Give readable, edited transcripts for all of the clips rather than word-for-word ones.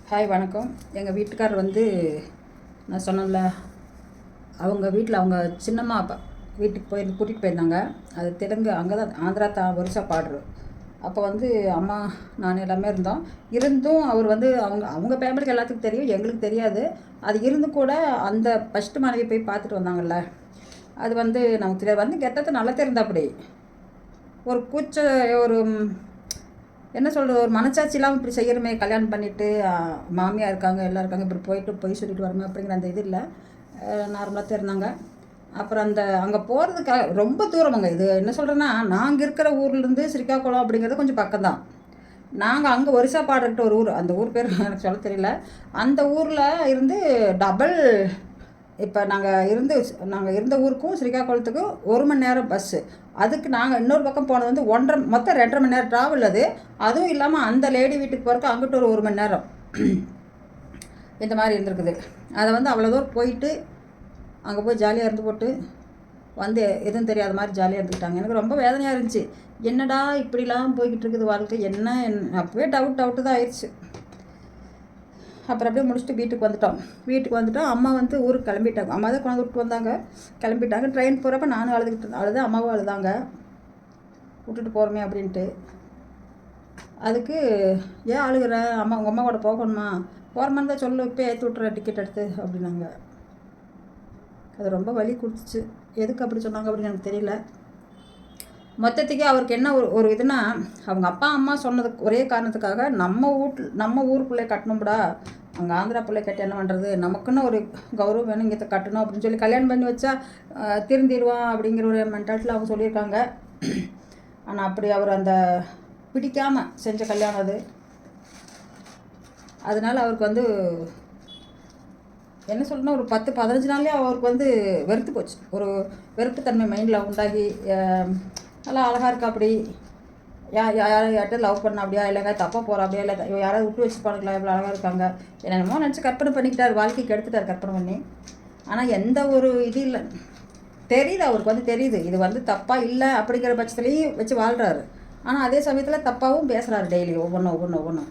Hi வணக்கம். எங்கள் வீட்டுக்காரர் வந்து நான் சொன்னேன்ல, அவங்க வீட்டில் அவங்க சின்னம்மா அப்பா வீட்டுக்கு கூட்டிகிட்டு போயிருந்தாங்க. அது தெலுங்கு, அங்கே தான் ஆந்திரா ஒரிசா பார்டரு. அப்போ வந்து அம்மா நான் எல்லாமே இருந்தும் அவர் வந்து அவங்க அவங்க ஃபேமிலிக்கு எல்லாத்துக்கும் தெரியும், எங்களுக்கு தெரியாது. அது இருந்தும் கூட அந்த ஃபஸ்ட்டு மனைவி போய் பார்த்துட்டு வந்தாங்கல்ல, அது வந்து நமக்கு தெரியாது. வந்து கெட்டது நல்லா தெரிந்தா அப்படி ஒரு ஒரு என்ன சொல்கிறது, ஒரு மனச்சாட்சி இல்லாமல் இப்படி செய்கிறமே, கல்யாணம் பண்ணிவிட்டு மாமியார் இருக்காங்க எல்லாம் இருக்காங்க, இப்படி போயிட்டு போய் சொல்லிட்டு வரமே அப்படிங்கிற அந்த இது இல்லை. நார்மலாக தான் இருந்தாங்க. அப்புறம் அந்த அங்கே போகிறதுக்காக ரொம்ப தூரமாங்க. இது என்ன சொல்கிறேன்னா, நாங்கள் இருக்கிற ஊர்லேருந்து ஸ்ரீகாக்குளம் அப்படிங்கிறது கொஞ்சம் பக்கம்தான். நாங்கள் அங்கே ஒரிசா பாடுறக்கிட்ட ஒரு ஊர், அந்த ஊர் பேர் எனக்கு சொல்ல தெரியல. அந்த ஊரில் இருந்து டபுள். இப்போ நாங்கள் இருந்த ஊருக்கும் ஸ்ரீகாக்குளத்துக்கும் 1 மணி நேரம் பஸ்ஸு. அதுக்கு நாங்கள் இன்னொரு பக்கம் போனது வந்து மொத்தம் 2.5 மணி நேரம் ட்ராவல். அதுவும் இல்லாமல் அந்த லேடி வீட்டுக்கு போகிறக்கு அங்கிட்ட ஒரு 1 மணி நேரம் இந்த மாதிரி இருந்திருக்குது. அதை வந்து அவ்வளோ தூரம் போயிட்டு அங்கே போய் ஜாலியாக இருந்து போட்டு வந்து எதுவும் தெரியாத மாதிரி ஜாலியாக இருந்துக்கிட்டாங்க. எனக்கு ரொம்ப வேதனையாக இருந்துச்சு. என்னடா இப்படிலாம் போய்கிட்டு இருக்குது வாழ்க்கை, என்ன அப்போவே டவுட்டு தான் ஆயிடுச்சு. அப்புறம் அப்படியே முடிச்சுட்டு வீட்டுக்கு வந்துட்டோம். அம்மா வந்து ஊருக்கு கிளம்பிட்டாங்க. அம்மா தான் கொண்டு விட்டு வந்தாங்க, கிளம்பிட்டாங்க. ட்ரெயின் போகிறப்ப நானும் அழுது அம்மாவும் அழுதாங்க, விட்டுட்டு போகிறோமே அப்படின்ட்டு. அதுக்கு ஏன் அழுகிற, உங்கள் அம்மா கூட போகணுமா, போகிற மாதிரி தான் சொல்லு, இப்போ ஏற்றி விட்றேன் டிக்கெட் எடுத்து அப்படின்னாங்க. அது ரொம்ப வலி கொடுத்துச்சு. எதுக்கு அப்படி சொன்னாங்க அப்படின்னு எனக்கு தெரியல. மொத்தத்துக்கே அவருக்கு என்ன ஒரு இதுனா, அவங்க அப்பா அம்மா சொன்னதுக்கு ஒரே காரணத்துக்காக நம்ம ஊருக்குள்ளே கட்டணும்டா, அங்கே ஆந்திரா பிள்ளை கட்டி என்ன பண்ணுறது, நமக்குன்னு ஒரு கௌரவம் வேணும், இங்கே கட்டணும் அப்படின்னு சொல்லி கல்யாணம் பண்ணி வச்சா திருந்திடுவான் அப்படிங்கிற ஒரு மென்டாலிட்டியில் அவங்க சொல்லியிருக்காங்க. ஆனால் அப்படி அவர் அந்த பிடிக்காமல் செஞ்ச கல்யாணம் அது. அதனால் அவருக்கு வந்து என்ன சொல்லணும்னா, ஒரு 10-15 நாள்லேயே அவருக்கு வந்து வெறுத்து போச்சு. ஒரு வெறுப்புத்தன்மை மைண்டில் உண்டாகி, நல்லா அழகாக இருக்கா அப்படி, யார்கிட்ட லவ் பண்ண அப்படியா, இல்லைங்க தப்பாக போகிறா அப்படியா, இல்லை யாராவது விட்டு வச்சுப்பானுங்களா, இவ்வளோ அழகாக இருக்காங்க, என்னென்னமோ நினச்சி கற்பனை பண்ணிக்கிட்டார், வாழ்க்கைக்கு எடுத்துட்டார் கற்பனை பண்ணி. ஆனால் எந்த ஒரு இது இல்லை, தெரியுது அவருக்கு வந்து தெரியுது இது வந்து தப்பாக இல்லை அப்படிங்கிற பட்சத்துலேயும் வச்சு வாழ்கிறாரு. ஆனால் அதே சமயத்தில் தப்பாகவும் பேசுகிறாரு டெய்லி ஒவ்வொன்றும்.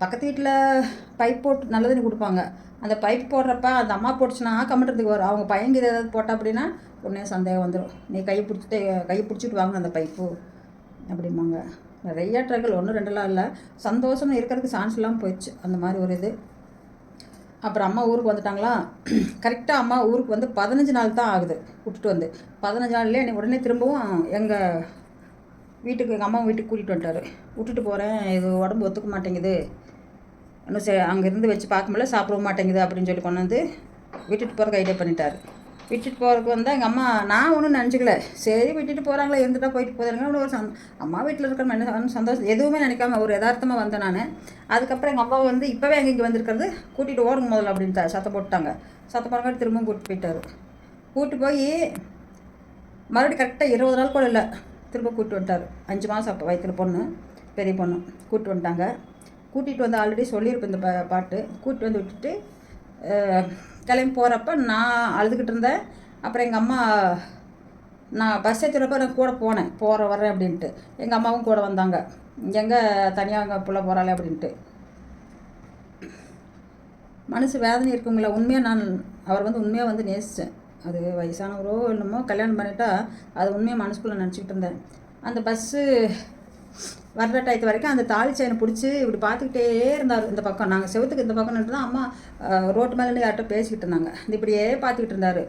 பக்கத்து வீட்டில் பைப் போட்டு நல்ல தண்ணி கொடுப்பாங்க. அந்த பைப் போடுறப்ப அந்த அம்மா போட்டுச்சுன்னா கமெண்ட்றதுக்கு வரும். அவங்க பையங்க ஏதாவது போட்டால் அப்படின்னா உடனே சந்தேகம் வந்துடும். நீ கையை பிடிச்சிட்டு வாங்க அந்த பைப்பு அப்படிம்பாங்க. நிறைய ட்ரகிள், 1-2 இல்லை, சந்தோஷம் இருக்கிறதுக்கு சான்ஸ் இல்லாமல் போயிடுச்சு அந்த மாதிரி ஒரு இது. அப்புறம் அம்மா ஊருக்கு வந்துட்டாங்களா. கரெக்டாக அம்மா ஊருக்கு வந்து 15 நாள் தான் ஆகுது விட்டுட்டு வந்து. 15 நாள்லேயே என்னை உடனே திரும்பவும் எங்கள் அம்மா வீட்டுக்கு கூட்டிகிட்டு வந்துட்டார். விட்டுட்டு போகிறேன், இது உடம்பு ஒத்துக்க மாட்டேங்குது, இன்னும் அங்கேருந்து வச்சு பார்க்க முடியல, சாப்பிடவும் மாட்டேங்குது அப்படின்னு சொல்லி கொண்டு வந்து விட்டுட்டு போகிறக்கு ஐடியா பண்ணிட்டார். விட்டுட்டு போகிறதுக்கு வந்தால் எங்கள் அம்மா, நான் ஒன்றும் நினச்சிக்கல, சரி விட்டுட்டு போகிறாங்களே, இருந்துட்டா போயிட்டு போகிறாங்க ஒரு அம்மா வீட்டில் இருக்கிற என்ன சந்தோஷம் எதுவுமே நினைக்காம ஒரு யதார்த்தமாக வந்தேன் நான். அதுக்கப்புறம் எங்கள் அப்பா வந்து இப்போவே இங்கே வந்திருக்கிறது, கூட்டிகிட்டு ஓடுங்க முதல்ல அப்படின்ட்டு சத்தம் போட்டாங்க. சத்தம் போடுறக்காட்டி திரும்பவும் கூப்பிட்டு போயிட்டார். கூப்பிட்டு போய் மறுபடியும் கரெக்டாக 20 நாள் கூட இல்லை, திரும்ப கூப்பிட்டு வந்துட்டார். 5 மாதம் அப்போ வயிற்றுல பொண்ணு, பெரிய பொண்ணு கூப்பிட்டு வந்துட்டாங்க. கூட்டிகிட்டு வந்து ஆல்ரெடி சொல்லியிருப்பேன் இந்த பாட்டு. கூப்பிட்டு வந்து விட்டுட்டு கிளம்பி போகிறப்ப நான் அழுதுகிட்டு இருந்தேன். அப்புறம் எங்கள் அம்மா, நான் பஸ் ஏற்றுறப்ப நான் கூட வரேன் அப்படின்ட்டு. எங்கள் அம்மாவும் கூட வந்தாங்க. எங்கே தனியாக அங்கே புள்ள போகிறாளே அப்படின்ட்டு. மனசு வேதனை இருக்குங்களா. உண்மையாக அவர் வந்து உண்மையாக வந்து நேசித்தேன். அது வயசானவரோ என்னமோ கல்யாணம் பண்ணிட்டா அது உண்மையாக மனசுக்குள்ளே நினச்சிக்கிட்டு இருந்தேன். அந்த பஸ்ஸு வர்ற டயத்து வரைக்கும் அந்த தாலி செயினை பிடிச்சி இப்படி பார்த்துக்கிட்டே இருந்தார். இந்த பக்கம் நாங்கள் செவத்துக்கு இந்த பக்கம் நின்று தான் அம்மா ரோட்டு மேலே யார்கிட்ட பேசிக்கிட்டு இருந்தாங்க. இந்த இப்படியே பார்த்துக்கிட்டு இருந்தார்.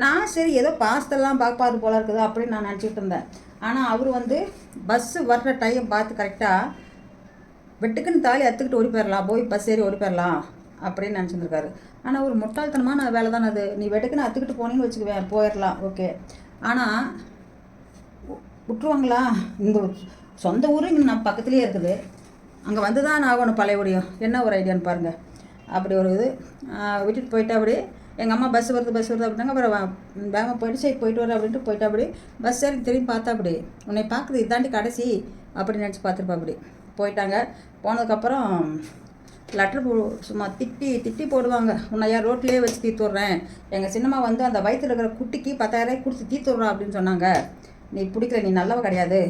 நான் சரி ஏதோ பாஸ்தெல்லாம் பார்ப்பாரு போல இருக்குது அப்படின்னு நான் நினச்சிக்கிட்டு இருந்தேன். ஆனால் அவர் வந்து பஸ்ஸு வர்ற டைம் பார்த்து கரெக்டாக வெட்டுக்குன்னு தாலி அத்துக்கிட்டு ஓடி போயிடலாம், போய் பஸ் ஏறி ஓடி போயிடலாம் அப்படின்னு நினச்சிருந்துருக்காரு. ஆனால் ஒரு முட்டாள்தனமான வேலை தானே அது. நீ வெட்டுக்குன்னு அத்துக்கிட்டு போனீங்கன்னு வச்சுக்குவேன், போயிடலாம், ஓகே. ஆனால் விட்டுருவாங்களா? இந்த சொந்த ஊர் இங்கே நம்ம பக்கத்துலேயே இருக்குது, அங்கே வந்து தான் நான் ஆகணும் பழைய ஊரியம். என்ன ஒரு ஐடியான்னு பாருங்கள். அப்படி ஒரு இது விட்டுட்டு போயிட்டா. அப்படி எங்கள் அம்மா பஸ் வருது அப்படின்னாங்க. அப்புறம் வேகமாக போயிட்டு சரி போயிட்டு வர அப்படின்ட்டு போயிட்டா. அப்படி பஸ் ஏறி திரும்பி பார்த்தா, அப்படி உன்னை பார்க்குது இதாண்டி கடைசி அப்படின்னு நினச்சி பார்த்துருப்பா. அப்படி போயிட்டாங்க. போனதுக்கப்புறம் லெட்டர் சும்மா திட்டி போடுவாங்க. உன்னை யார் ரோட்லேயே வச்சு தீர்த்துட்றேன், எங்கள் சின்னம்மா வந்து அந்த வயிற்றில் இருக்கிற குட்டிக்கு 10,000 கொடுத்து தீர்த்துட்றா அப்படின்னு சொன்னாங்க, நீ பிடிக்கல, நீ நல்லவ கிடையாது,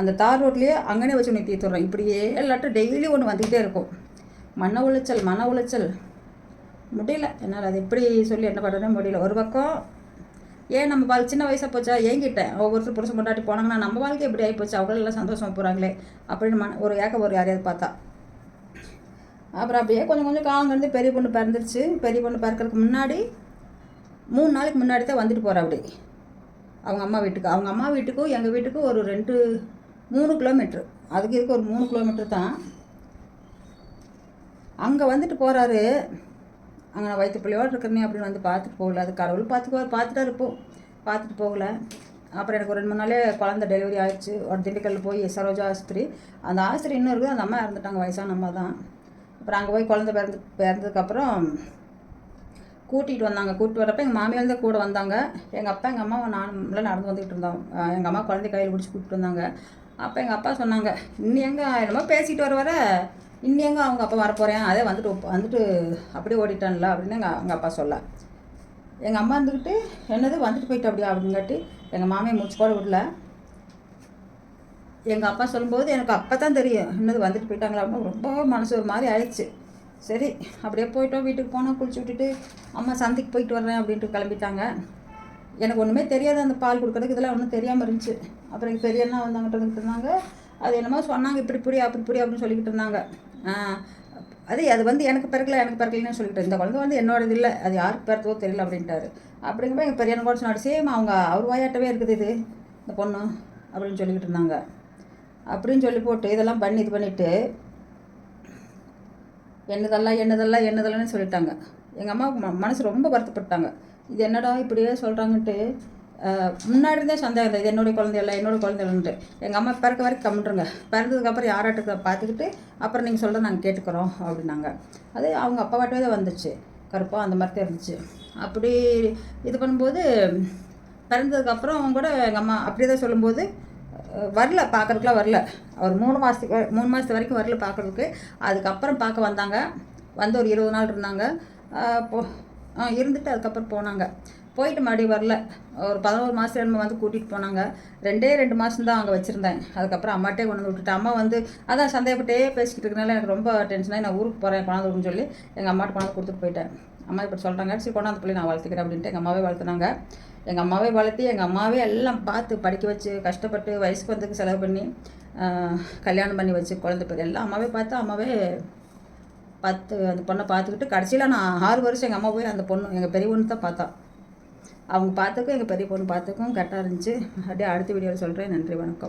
அந்த தார் ரோட்லேயே அங்கனே வச்சு உன்னை தீர்த்துட்றேன். இப்படியே லெட்டர் டெய்லி ஒன்று வந்துக்கிட்டே இருக்கும். மன உளைச்சல் முடியல என்னால். அது எப்படி சொல்லி என்ன பண்ணுறதுனே முடியல. ஒரு பக்கம் ஏன் நம்ம சின்ன வயசாக போச்சா ஏங்கிட்டேன். ஒவ்வொருத்தர் புருஷன் கொண்டாட்டி போனாங்கன்னா நம்ம வாழ்க்கை எப்படி ஆகிப்போச்சு, அவங்களும் எல்லாம் சந்தோஷமாக போகிறாங்களே அப்படின்னு ஒரு ஒரு யாரையாவது பார்த்தா. அப்புறம் அப்படியே கொஞ்சம் கொஞ்சம் காலம் கடந்து பெரிய பொண்ணு பிறந்துருச்சு. பெரிய பொண்ணு பிறக்கிறதுக்கு முன்னாடி 3 நாளைக்கு முன்னாடி தான் வந்துட்டு போகிறா அப்படி அவங்க அம்மா வீட்டுக்கு. அவங்க அம்மா வீட்டுக்கும் எங்கள் வீட்டுக்கும் ஒரு 3 கிலோமீட்ரு, அதுக்கு இதுக்கு ஒரு 3 கிலோமீட்டர் தான். அங்கே வந்துட்டு போகிறாரு. அங்கே நான் வயிற்று பிள்ளையோடு இருக்கிறனே அப்படின்னு வந்து பார்த்துட்டு போகல. அது கடவுள் பார்த்துட்டா இருப்போம், பார்த்துட்டு போகல. அப்புறம் எனக்கு ஒரு 2 3 நாளே குழந்த டெலிவரி ஆகிடுச்சு. ஒரு திண்டுக்கல்லில் போய் சரோஜா ஆஸ்பத்திரி, அந்த ஆஸ்பத்திரி இன்னும் இருக்குது. அந்த அம்மா இறந்துட்டாங்க, வயசான அம்மா தான். அப்புறம் அங்கே போய் குழந்த பிறந்ததுக்கப்புறம் கூட்டிகிட்டு வந்தாங்க. கூப்பிட்டு வரப்போ எங்கள் மாமியார் தான் கூட வந்தாங்க. எங்கள் அப்பா எங்கள் அம்மாவை நானும்லாம் நடந்து வந்துக்கிட்டு இருந்தோம். எங்கள் அம்மா குழந்தை கையில் பிடிச்சி கூப்பிட்டு வந்தாங்க. அப்போ எங்கள் அப்பா சொன்னாங்க, இன்னும் எங்கே என்னமோ பேசிக்கிட்டு வர இன்னும் எங்கே அவங்க அப்பா வரப்போகிறேன், அதே வந்துட்டு அப்படியே ஓடிட்டான்ல அப்படின்னு எங்கள் அப்பா சொல்ல. எங்கள் அம்மா இருந்துக்கிட்டு என்னது வந்துட்டு போயிட்டு அப்படியா அப்படிங்காட்டி எங்கள் மாமியை முடிச்சு கூட விடல. எங்கள் அப்பா சொல்லும்போது எனக்கு அப்போ தான் தெரியும் என்னது வந்துட்டு போயிட்டாங்களா அப்படின்னு. ரொம்ப மனசு ஒரு மாதிரி ஆயிடுச்சு. சரி அப்படியே போயிட்டோம். வீட்டுக்கு போனோம், குளிச்சு விட்டுட்டு அம்மா சந்தைக்கு போயிட்டு வர்றேன் அப்படின்ட்டு கிளம்பிட்டாங்க. எனக்கு ஒன்றுமே தெரியாது அந்த பால் கொடுக்குறதுக்கு, இதெல்லாம் ஒன்றும் தெரியாமல் இருந்துச்சு. அப்புறம் எங்கள் பெரியண்ணா வந்தாங்கிட்டு இருந்தாங்க. அது என்னமோ சொன்னாங்க, இப்படி அப்படின்னு சொல்லிக்கிட்டு இருந்தாங்க. அது வந்து எனக்கு பிறக்கலன்னு சொல்லிக்கிட்டு இந்த குழந்தை வந்து என்னோடது இல்லை, அது யாருக்கு பிறத்தோ தெரியல அப்படின்ட்டாரு. அப்படிங்கும்போது எங்கள் பெரியண்ணா கூட சொன்னாரு, சேம் அவர் வாயாட்டவே இருக்குது இது இந்த பொண்ணு அப்படின்னு சொல்லிக்கிட்டு இருந்தாங்க. அப்படின்னு சொல்லி போட்டு இதெல்லாம் இது பண்ணிவிட்டு என்னதெல்லாம் சொல்லிட்டாங்க. எங்கள் அம்மா மனசு ரொம்ப வருத்தப்பட்டாங்க. இது என்னடா இப்படியே சொல்கிறாங்கன்ட்டு. முன்னாடி இருந்தே சந்தேகம் இல்லை, இது என்னோடய குழந்தைன்ட்டு. எங்கள் அம்மா பிறக்க வரைக்கும் கம்மிட்டுருங்க, பிறந்ததுக்கப்புறம் யாராட்டுக்கு பார்த்துக்கிட்டு அப்புறம் நீங்கள் சொல்கிற நாங்கள் கேட்டுக்கிறோம் அப்படின்னாங்க. அது அவங்க அப்பா வாட்டவே தான் வந்துச்சு, கருப்பாக அந்த மாதிரி தான் இருந்துச்சு. அப்படி இது பண்ணும்போது பிறந்ததுக்கப்புறம் கூட எங்கள் அம்மா அப்படியே தான் சொல்லும்போது வரல, பார்க்குறதுக்குலாம் வரல. அவர் 3 மாதத்து வரைக்கும் வரல பார்க்குறதுக்கு. அதுக்கப்புறம் பார்க்க வந்தாங்க. வந்து ஒரு 20 நாள் இருந்தாங்க. இருந்துட்டு அதுக்கப்புறம் போனாங்க. போயிட்டு மறுபடியும் வரல. ஒரு 11 மாதத்துல நம்ம வந்து கூட்டிகிட்டு போனாங்க. 2 மாதம் தான் அங்கே வச்சுருந்தேன். அதுக்கப்புறம் அம்மாட்டே கொண்டு வந்து விட்டுட்டேன். அம்மா வந்து அதான் சந்தேகப்பட்டே பேசிக்கிட்டு இருக்கனால எனக்கு ரொம்ப டென்ஷனாகி நான் ஊருக்கு போகிறேன் கொண்டாந்து விடுன்னு சொல்லி எங்கள் அம்மாட்ட கொண்டாந்து கொடுத்துட்டு போயிட்டேன். அம்மா இப்படி சொல்கிறாங்க, சரி கொண்டாந்து பிள்ளை நான் வளர்த்துக்கிறேன் அப்படின்ட்டு எங்கள் அம்மாவே வளர்த்துனாங்க. எங்கள் அம்மாவே வளர்த்தி எங்கள் அம்மாவே எல்லாம் பார்த்து படிக்க வச்சு கஷ்டப்பட்டு வயசுக்கு வந்ததுக்கு செலவு பண்ணி கல்யாணம் பண்ணி வச்சு குழந்தை பேர் எல்லாம் அம்மாவே பார்த்து அம்மாவே அந்த பொண்ணை பார்த்துக்கிட்டு கடைசியில் நான் 6 வருஷம் எங்கள் அம்மா போய் அந்த பொண்ணு எங்கள் பெரிய பொண்ணு தான் பார்த்தா. அவங்க பார்த்துக்கும் எங்கள் பெரிய பொண்ணு பார்த்துக்கும் கரெக்டாக இருந்துச்சு. அப்படியே அடுத்த வீடியோவில் சொல்கிறேன். நன்றி, வணக்கம்.